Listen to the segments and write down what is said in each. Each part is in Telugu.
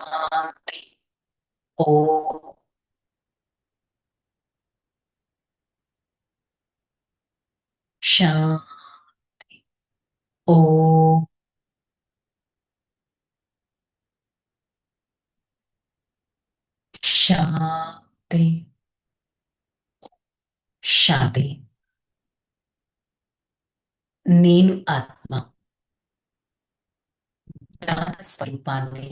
శాంతి. ఓం శాంతి. ఓం శాంతి. శాంతి. నేను ఆత్మ జ్ఞాన స్వరూపాన్ని.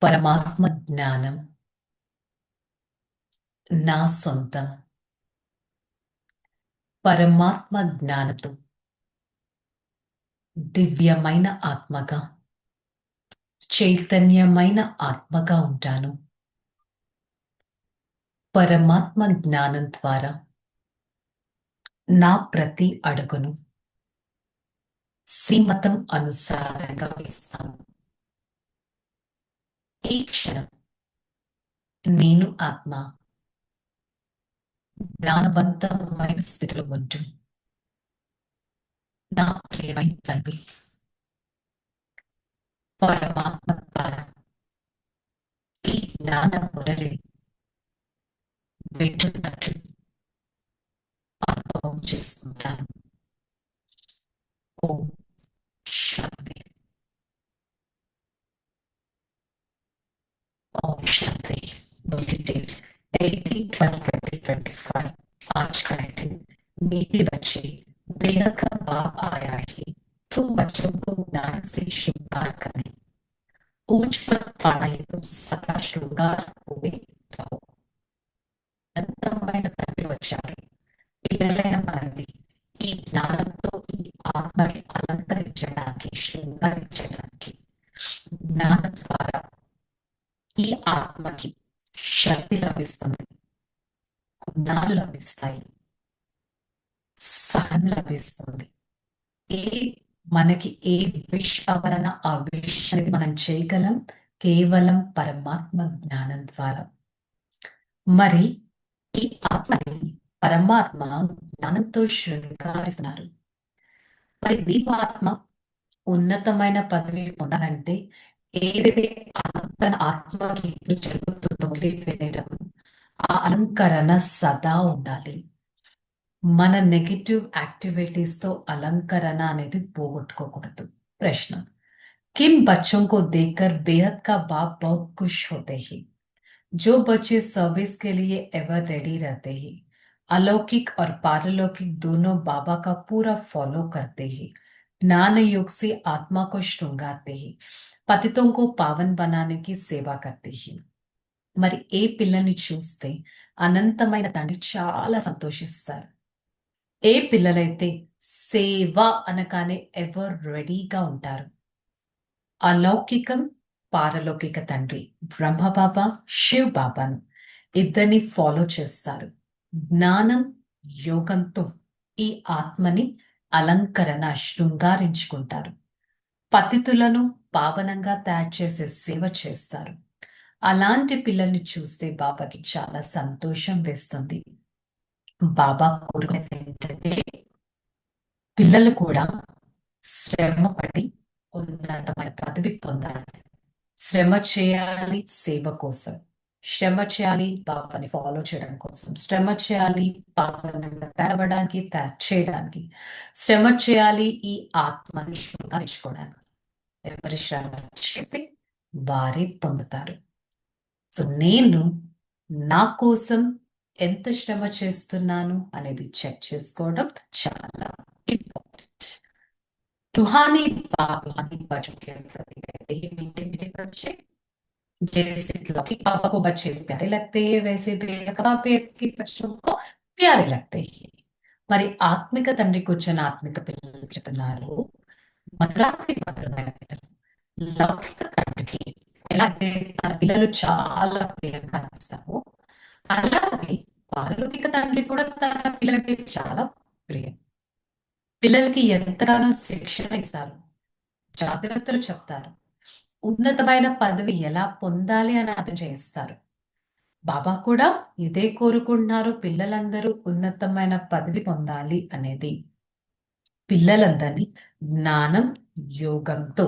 పరమాత్మ జ్ఞానం నా సొంతం. పరమాత్మ జ్ఞానంతో దివ్యమైన ఆత్మగా, చైతన్యమైన ఆత్మగా ఉంటాను. పరమాత్మ జ్ఞానం ద్వారా నా ప్రతి అడుగును శ్రీమతం అనుసారంగా వేస్తాను. ఈ క్షణం నేను ఆత్మ జ్ఞానవంతమైన స్థితిలో ఉంటూ నా ప్రియమైన తండ్రి పరమాత్మ ద్వారా ఈ జ్ఞాన మురళి వింటున్నట్లు అనుభవం చేసుకుంటాను. ఓం శాంతి. ओम शांति। मेडिटेट 18/12/2025। आज का है दिन। मीठे बच्चे, बेहद का बाप आया है। तुम बच्चों को ज्ञान से श्रृंगार करें। ऊंच पर पाए तो सदा श्रृंगार हुए रहो। అనంతమైన తండ్రి వచ్చారు. పిల్లలైన మనది ఈ జ్ఞానంతో ఈ ఆత్మని అలంకరించడానికి, శృంగారించడానికి జ్ఞానం ద్వారా ఈ ఆత్మకి శక్తి లభిస్తుంది, గుణాలు లభిస్తాయి, సహనం లభిస్తుంది. ఏ మనకి ఏ విష్ అవరణ ఆ విష్ అనేది మనం చేయగలం కేవలం పరమాత్మ జ్ఞానం ద్వారా. మరి ఈ ఆత్మని పరమాత్మ జ్ఞానంతో శృంగారిస్తున్నారు. మరి దీపాత్మ ఉన్నతమైన పదవి పొందాలంటే ఏదైతే తన ఆత్మకి ఇప్పుడు జరుగుతుందో వినేటప్పుడు ఆ అలంకరణ సదా ఉండాలి. మన నెగటివ్ యాక్టివిటీస్ తో అలంకరణ అనేది పోగొట్టుకోకూడదు. ప్రశ్న: किन बच्चों को देखकर बेहद का बाप बहुत खुश होते हैं? जो बच्चे सर्विस के लिए एवर रेडी रहते हैं, अलौकिक और पारलौकिक दोनों बाबा का पूरा फॉलो करते हैं, ज्ञान योग से आत्मा को श्रृंगारते हैं, पतितों को पावन बनाने की సేవా करते हैं. మరి ఏ పిల్లని చూస్తే అనంతమైన తండ్రి చాలా సంతోషిస్తారు. ఏ పిల్లలైతే సేవ అనగానే ఎవర్ రెడీగా ఉంటారు. అలౌకికం, పారలౌకిక తండ్రి బ్రహ్మ బాబా, శివ్ బాబాను ఇద్దరిని ఫాలో చేస్తారు. జ్ఞానం, యోగంతో ఈ ఆత్మని అలంకరణ శృంగారించుకుంటారు. పతితులను పావనంగా తయారు చేసే సేవ చేస్తారు. అలాంటి పిల్లల్ని చూస్తే బాబాకి చాలా సంతోషం వేస్తుంది. బాబా కోరుకునేది ఏంటంటే పిల్లలు కూడా శ్రమ పడి ఉన్నతమైన పదవి పొందాలి. శ్రమ చేయాలి సేవ కోసం, శ్రమ చేయాలి బాబాని ఫాలో చేయడం కోసం, శ్రమ చేయాలి పావనంగా తయారవడానికి, తయారు చేయడానికి, శ్రమ చేయాలి ఈ ఆత్మని శృంగారించుకోవడానికి. ఎవరి శ్రమ చేస్తే వారే పొందుతారు. సో నేను నా కోసం ఎంత శ్రమ చేస్తున్నాను అనేది చెక్ చేసుకోవడం చాలా ఇంపార్టెంట్. रूहानी रूहानी बच्चों के प्रति कहते हैं मीठे मीठे बच्चे। जैसे लौकिक पापा को बच्चे प्यारे लगते हैं वैसे बेहद के बच्चों को प्यारे लगते हैं. మరి ఆత్మిక తండ్రి కూర్చొని ఆత్మిక పిల్లలు చెప్తున్నారు, మధురాతి మధురమైన పిల్లలు లౌకిక తండ్రికి ఎలా అయితే తన పిల్లలు చాలా ప్రియంగా అనిపిస్తారో అలాగే పారలౌకిక తండ్రి కూడా తన పిల్లలకి చాలా ప్రియం. పిల్లలకి ఎంతగానో శిక్షణ ఇస్తారు, జాగ్రత్తలు చెప్తారు, ఉన్నతమైన పదవి ఎలా పొందాలి అని అర్థం చేస్తారు. బాబా కూడా ఇదే కోరుకుంటున్నారు, పిల్లలందరూ ఉన్నతమైన పదవి పొందాలి అనేది. పిల్లలందరినీ జ్ఞానం, యోగంతో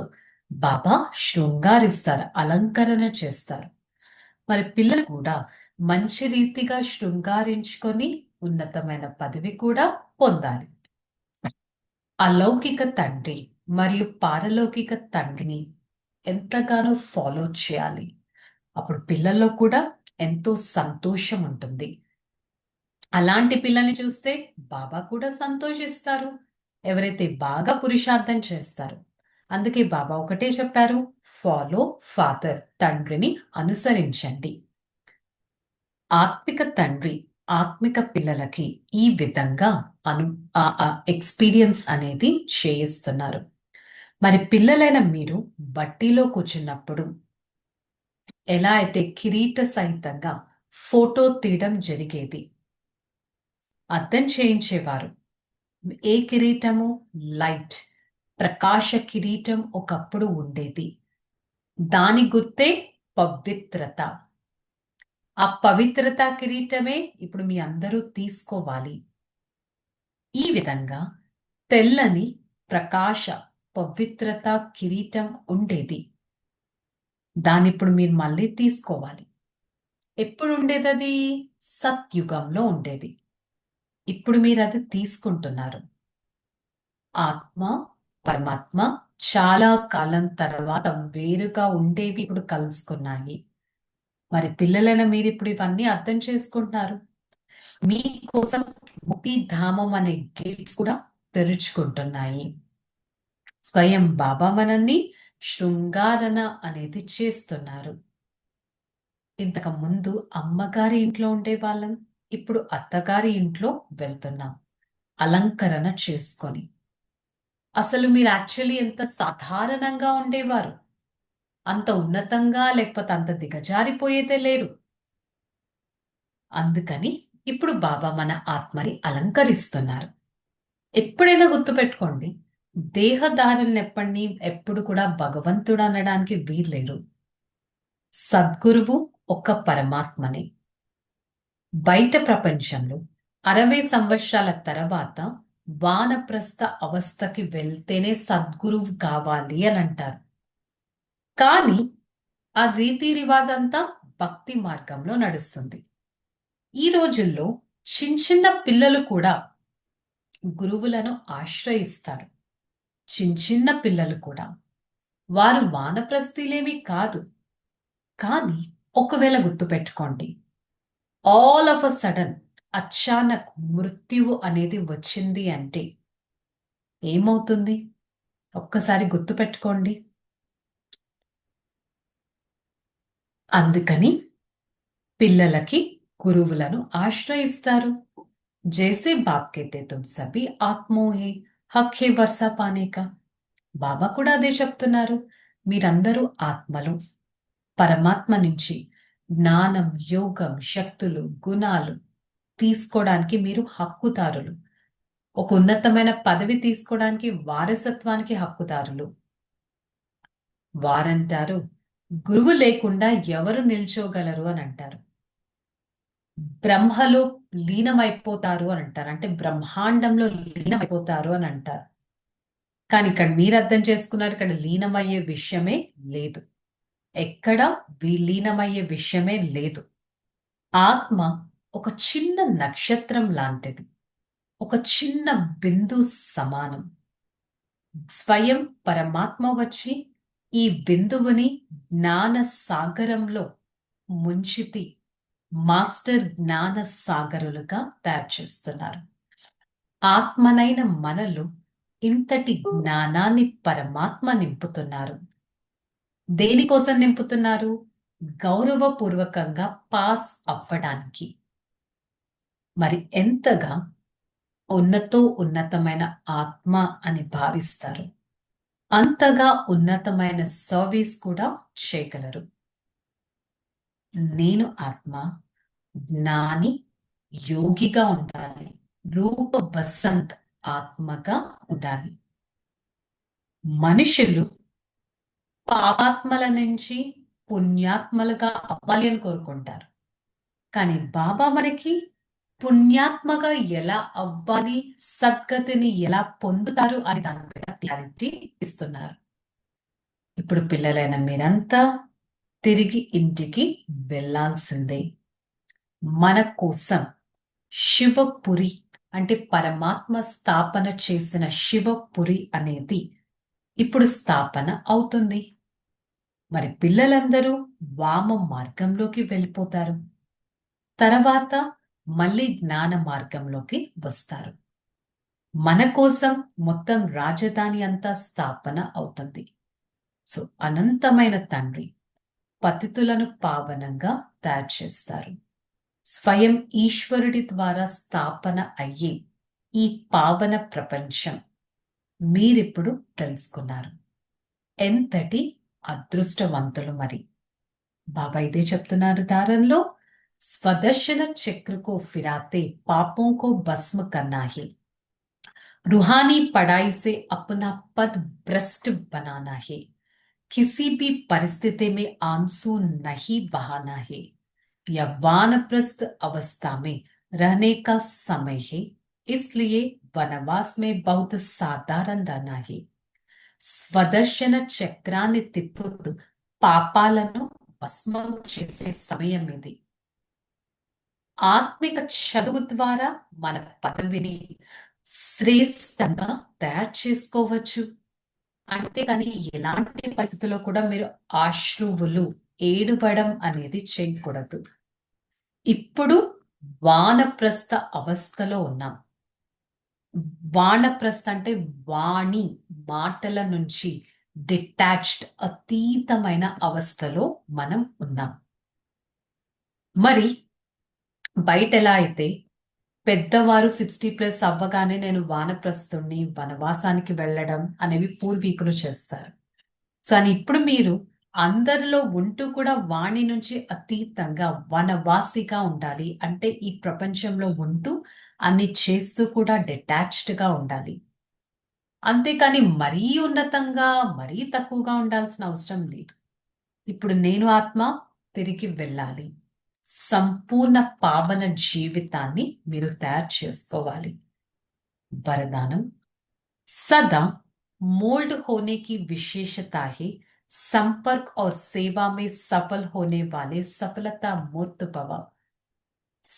బాబా శృంగారిస్తారు, అలంకరణ చేస్తారు. మరి పిల్లలు కూడా మంచి రీతిగా శృంగారించుకొని ఉన్నతమైన పదవి కూడా పొందాలి. అలౌకిక తండ్రి మరియు పారలౌకిక తండ్రిని ఎంతగానో ఫాలో చేయాలి. అప్పుడు పిల్లల్లో కూడా ఎంతో సంతోషం ఉంటుంది. అలాంటి పిల్లల్ని చూస్తే బాబా కూడా సంతోషిస్తారు, ఎవరైతే బాగా పురుషార్థం చేస్తారు. అందుకే బాబా ఒకటే చెప్పారు, ఫాలో ఫాదర్, తండ్రిని అనుసరించండి. ఆత్మిక తండ్రి ఆత్మిక పిల్లలకి ఈ విధంగా ఎక్స్పీరియన్స్ అనేది చేయిస్తున్నారు. మరి పిల్లలైన మీరు బట్టీలో కూర్చున్నప్పుడు ఎలా అయితే కిరీట సహితంగా ఫోటో తీయడం జరిగేది, అర్థం చేయించేవారు. ఏ కిరీటము? లైట్, ప్రకాశ కిరీటం ఒకప్పుడు ఉండేది. దాని గుర్తే పవిత్రత. ఆ పవిత్రత కిరీటమే ఇప్పుడు మీ అందరూ తీసుకోవాలి. ఈ విధంగా తెల్లని ప్రకాశ పవిత్రత కిరీటం ఉండేది. దానిప్పుడు మీరు మళ్ళీ తీసుకోవాలి. ఎప్పుడు ఉండేది అది? సత్యుగంలో ఉండేది. ఇప్పుడు మీరు అది తీసుకుంటున్నారు. ఆత్మ పరమాత్మ చాలా కాలం తర్వాత వేరుగా ఉండేవి ఇప్పుడు కలుసుకున్నాయి. మరి పిల్లలైన మీరు ఇప్పుడు ఇవన్నీ అర్థం చేసుకుంటున్నారు. మీకోసం ముక్తిధామం అనే గేట్స్ కూడా తెరుచుకుంటున్నాయి. స్వయం బాబా మనల్ని శృంగారణ అనేది చేస్తున్నారు. ఇంతకు ముందు అమ్మగారి ఇంట్లో ఉండేవాళ్ళం, ఇప్పుడు అత్తగారి ఇంట్లో వెళ్తున్నాం అలంకరణ చేసుకొని. అసలు మీరు యాక్చువల్లీ ఎంత సాధారణంగా ఉండేవారు, అంత ఉన్నతంగా లేకపోతే అంత దిగజారిపోయేదే లేరు. అందుకని ఇప్పుడు బాబా మన ఆత్మని అలంకరిస్తున్నారు. ఎప్పుడైనా గుర్తుపెట్టుకోండి, దేహదారులను ఎప్పుడు కూడా భగవంతుడు అనడానికి వీల్లేరు. సద్గురువు ఒక్క పరమాత్మనే. బయట ప్రపంచంలో 60 సంవత్సరాల తర్వాత వానప్రస్థ అవస్థకి వెళ్తేనే సద్గురువు కావాలి అని అంటారు. కానీ ఆ రీతి రివాజంతా భక్తి మార్గంలో నడుస్తుంది. ఈ రోజుల్లో చిన్న పిల్లలు కూడా గురువులను ఆశ్రయిస్తారు. చిన్న పిల్లలు కూడా. వారు వానప్రస్థులేమీ కాదు. కానీ ఒకవేళ గుర్తుపెట్టుకోండి, ఆల్ ఆఫ్ అ సడన్ అచానక్ మృత్యువు అనేది వచ్చింది అంటే ఏమవుతుంది? ఒక్కసారి గుర్తుపెట్టుకోండి. అందుకని పిల్లలకి గురువులను ఆశ్రయిస్తారు. జైసే బాప్ కేతే తుమ్ సభీ ఆత్మో హే, హక్ హే వర్షా పానే కా. బాబా కూడా అదే చెప్తున్నారు. మీరందరూ ఆత్మలు. పరమాత్మ నుంచి జ్ఞానం, యోగం, శక్తులు, గుణాలు తీసుకోవడానికి మీరు హక్కుదారులు. ఒక ఉన్నతమైన పదవి తీసుకోవడానికి వారసత్వానికి హక్కుదారులు. వారంటారు, గురువు లేకుండా ఎవరు నిల్చోగలరు అని అంటారు. బ్రహ్మలో లీనమైపోతారు అని అంటారు. అంటే బ్రహ్మాండంలో లీనమైపోతారు అని అంటారు. కానీ ఇక్కడ మీరు అర్థం చేసుకున్నారు, ఇక్కడ లీనమయ్యే విషయమే లేదు. ఎక్కడ విలీనమయ్యే విషయమే లేదు. ఆత్మ ఒక చిన్న నక్షత్రం లాంటిది, ఒక చిన్న బిందు సమానం. స్వయం పరమాత్మ వచ్చి ఈ బిందువుని జ్ఞాన సాగరంలో ముంచితి మాస్టర్ జ్ఞాన సాగరులుగా తయారు చేస్తున్నారు. ఆత్మనైన మనలో ఇంతటి జ్ఞానాన్ని పరమాత్మ నింపుతున్నారు. దేనికోసం నింపుతున్నారు? గౌరవపూర్వకంగా పాస్ అవ్వడానికి. మరి ఎంతగా ఉన్నతమైన ఆత్మ అని భావిస్తారు, అంతగా ఉన్నతమైన సర్వీస్ కూడా చేయగలరు. నేను ఆత్మ, జ్ఞాని, యోగిగా ఉండాలి. రూప బసంత్ ఆత్మగా ఉండాలి. మనుషులు పాపాత్మల నుంచి పుణ్యాత్మలుగా అవ్వాలి అని కోరుకుంటారు. కానీ బాబా మనకి పుణ్యాత్మగా ఎలా అవ్వాలి, సద్గతిని ఎలా పొందుతారు అని దాని మీద క్లారిటీ ఇస్తున్నారు. ఇప్పుడు పిల్లలైన మీరంతా తిరిగి ఇంటికి వెళ్ళాల్సిందే. మన కోసం శివపురి అంటే పరమాత్మ స్థాపన చేసిన శివపురి అనేది ఇప్పుడు స్థాపన అవుతుంది. మరి పిల్లలందరూ వామ మార్గంలోకి వెళ్ళిపోతారు. తర్వాత మళ్ళీ జ్ఞాన మార్గంలోకి వస్తారు. మన కోసం మొత్తం రాజధాని అంతా స్థాపన అవుతుంది. సో అనంతమైన తండ్రి పతితులను పావనంగా తయారు చేస్తారు. స్వయం ఈశ్వరుడి ద్వారా స్థాపన అయ్యే ఈ పావన ప్రపంచం మీరిప్పుడు తెలుసుకున్నారు. ఎంతటి అదృష్టవంతులు మరి. బాబా ఇదే చెప్తున్నారు దారంలో, స్వదర్శన చక్ర को फिराते पापों को भस्म करना है, रूहानी पढ़ाई से अपना पद भ्रष्ट बनाना है, किसी भी परिस्थिति में आंसू नहीं बहाना है, यह वानप्रस्थ अवस्था में रहने का समय है, इसलिए वनवास में बहुत साधारण रहना है. స్వదర్శన చక్రాన్ని తిప్పుతూ పాపాలను భస్మం చేసే సమయం ఇది. ఆత్మిక చదువు ద్వారా మన పదవిని శ్రేష్టంగా తయారు చేసుకోవచ్చు. అంతేకాని ఎలాంటి పరిస్థితుల్లో కూడా మీరు అశ్రువులు ఏడవడం అనేది చేయకూడదు. ఇప్పుడు వానప్రస్థ అవస్థలో ఉన్నాం. వానప్రస్థ అంటే వాణి మాటల నుంచి డిటాచ్డ్ అతీతమైన అవస్థలో మనం ఉన్నాం. మరి బయట ఎలా అయితే పెద్దవారు 60+ అవ్వగానే నేను వానప్రస్థుణ్ణి వనవాసానికి వెళ్ళడం అనేవి పూర్వీకులు చేస్తారు. సో అని ఇప్పుడు మీరు అందరిలో ఉంటూ కూడా వాణి నుంచి అతీతంగా వనవాసిగా ఉండాలి. అంటే ఈ ప్రపంచంలో ఉంటూ అన్ని చేస్తూ కూడా డిటాచ్డ్ గా ఉండాలి. అంతేకాని మరీ ఉన్నతంగా మరీ తక్కువగా ఉండాల్సిన అవసరం లేదు. ఇప్పుడు నేను ఆత్మ తిరిగి వెళ్ళాలి. సంపూర్ణ పావన జీవితాన్ని మీరు తయారు చేసుకోవాలి. वरदानम सदा मोल्ड होने की विशेषता है, संपर्क और सेवा में सफल होने वाले सफलता मूर्त भव.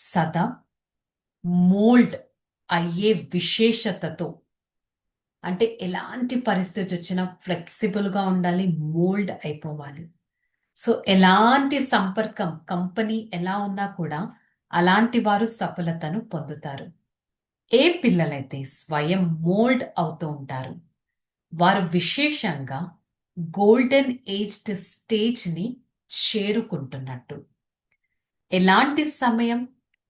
सदा మోల్డ్ అయ్యే విశేషతతో అంటే ఎలాంటి పరిస్థితి వచ్చినా ఫ్లెక్సిబుల్ గా ఉండాలి, మోల్డ్ అయిపోవాలి. సో ఎలాంటి సంపర్కం కంపెనీ ఎలా ఉన్నా కూడా అలాంటి వారు సఫలతను పొందుతారు. ఏ పిల్లలైతే స్వయం మోల్డ్ అవుతూ ఉంటారు వారు విశేషంగా గోల్డెన్ ఏజ్డ్ స్టేజ్ ని చేరుకుంటున్నట్టు. ఎలాంటి సమయం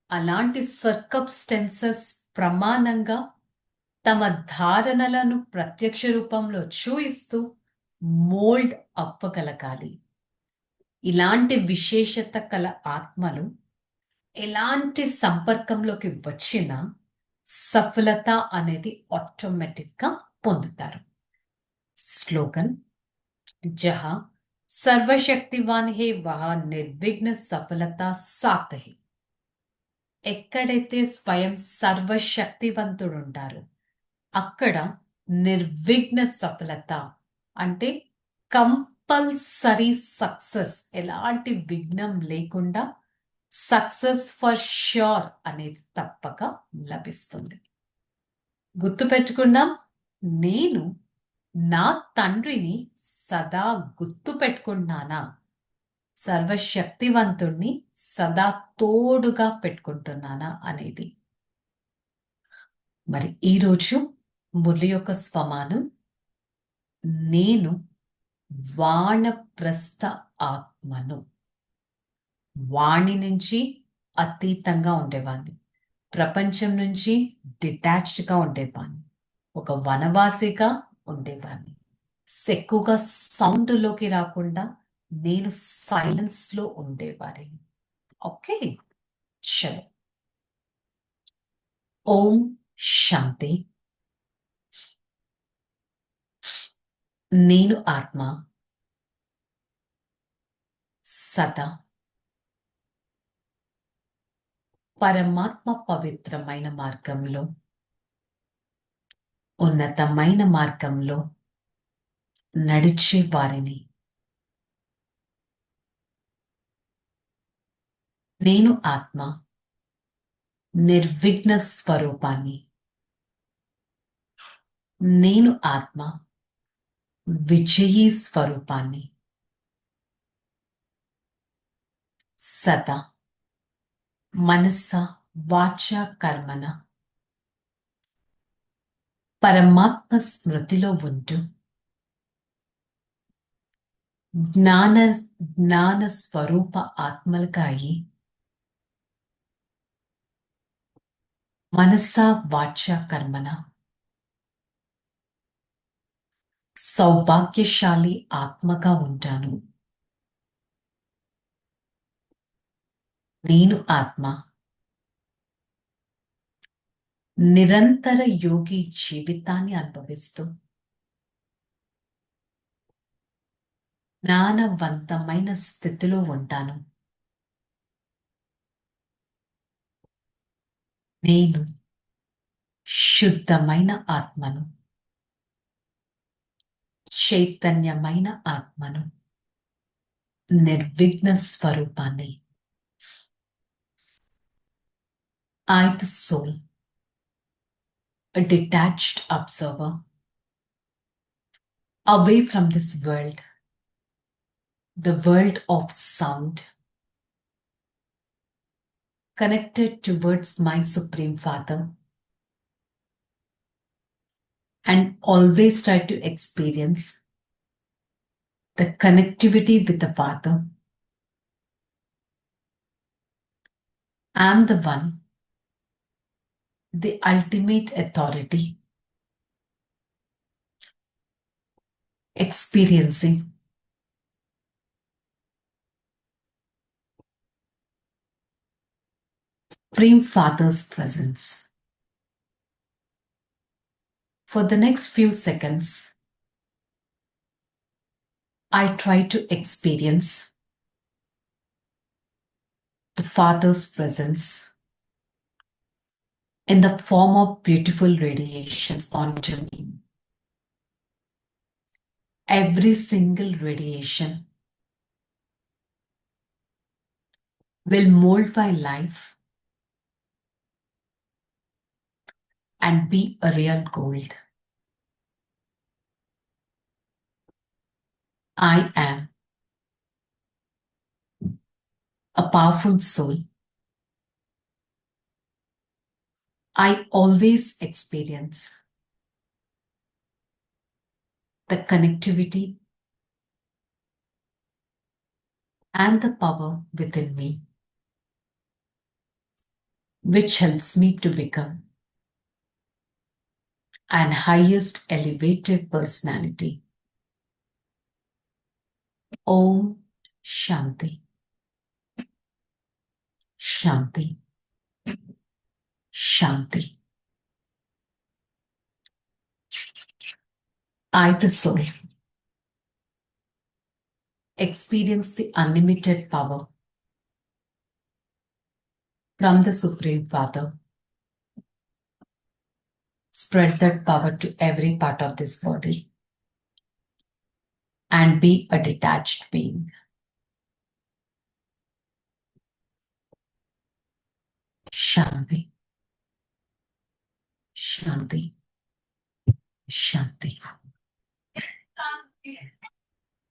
అలాంటి సర్కమ్స్టెన్సెస్ ప్రమాణంగా తమ ధారణలను ప్రత్యక్ష రూపంలో చూయిస్తూ మోల్డ్ అవ్వగలగాలి. ఇలాంటి విశేషత కల ఆత్మలు ఎలాంటి సంపర్కంలోకి వచ్చినా సఫలత అనేది ఆటోమేటిక్ గా పొందుతారు. స్లోగన్ జహా సర్వశక్తివాన్ హే వహా నిర్విఘ్న సఫలత సాత్ హే. ఎక్కడైతే స్వయం సర్వశక్తివంతుడు ఉంటారో అక్కడ నిర్విఘ్న సఫలత అంటే కంపల్సరీ సక్సెస్, ఎలాంటి విఘ్నం లేకుండా సక్సెస్ ఫర్ ష్యూర్ అనేది తప్పక లభిస్తుంది. గుర్తుపెట్టుకున్నాం, నేను నా తండ్రిని సదా గుర్తు పెట్టుకుంటున్నానా, సర్వశక్తివంతుణ్ణి సదా తోడుగా పెట్టుకుంటున్నానా అనేది. మరి ఈరోజు మురళి యొక్క స్వమానం, నేను వానప్రస్థ ఆత్మను. వాణి నుంచి అతీతంగా ఉండేవాణ్ణి, ప్రపంచం నుంచి డిటాచ్డ్ గా ఉండేవాణ్ణి, ఒక వనవాసిగా ఉండేవాణ్ణి. ఎక్కువగా సౌండ్ లోకి రాకుండా నేను సైలెన్స్ లో ఉండేవాడిని. ఓకే, చలో. ఓం శాంతి. నేను ఆత్మ సదా పరమాత్మ పవిత్రమైన మార్గంలో, ఉన్నతమైన మార్గంలో నడిచే వారిని. నేను ఆత్మ నిర్విఘ్న స్వరూపాన్ని. నేను ఆత్మ విజయీ స్వరూపాన్ని. సదా మనస్స వాచ కర్మన పరమాత్మ స్మృతిలో ఉంటూ జ్ఞాన జ్ఞాన స్వరూప ఆత్మలుగా అయి మనస్స వాచ కర్మన సౌభాగ్యశాలి ఆత్మగా ఉంటాను. నేను ఆత్మ నిరంతర యోగి జీవితాన్ని అనుభవిస్తూ జ్ఞానవంతమైన స్థితిలో ఉంటాను. నేను శుద్ధమైన ఆత్మను, చైతన్యమైన ఆత్మను, నిర్విఘ్న స్వరూపాన్ని. I, the soul, a detached observer, away from this world, the world of sound, connected towards my Supreme Father, and always try to experience the connectivity with the Father. I am the one, the ultimate authority, experiencing Supreme Father's presence. For the next few seconds, I try to experience the Father's presence in the form of beautiful radiations onto me. Every single radiation will mold my life and be a real gold. I am a powerful soul. I always experience the connectivity and the power within me, which helps me to become an highest elevated personality. Om Shanti. Shanti. Shanti. I, the soul, experience the unlimited power from the Supreme Father. Spread that power to every part of this body and be a detached being. Shanti. Shanti. Shanti.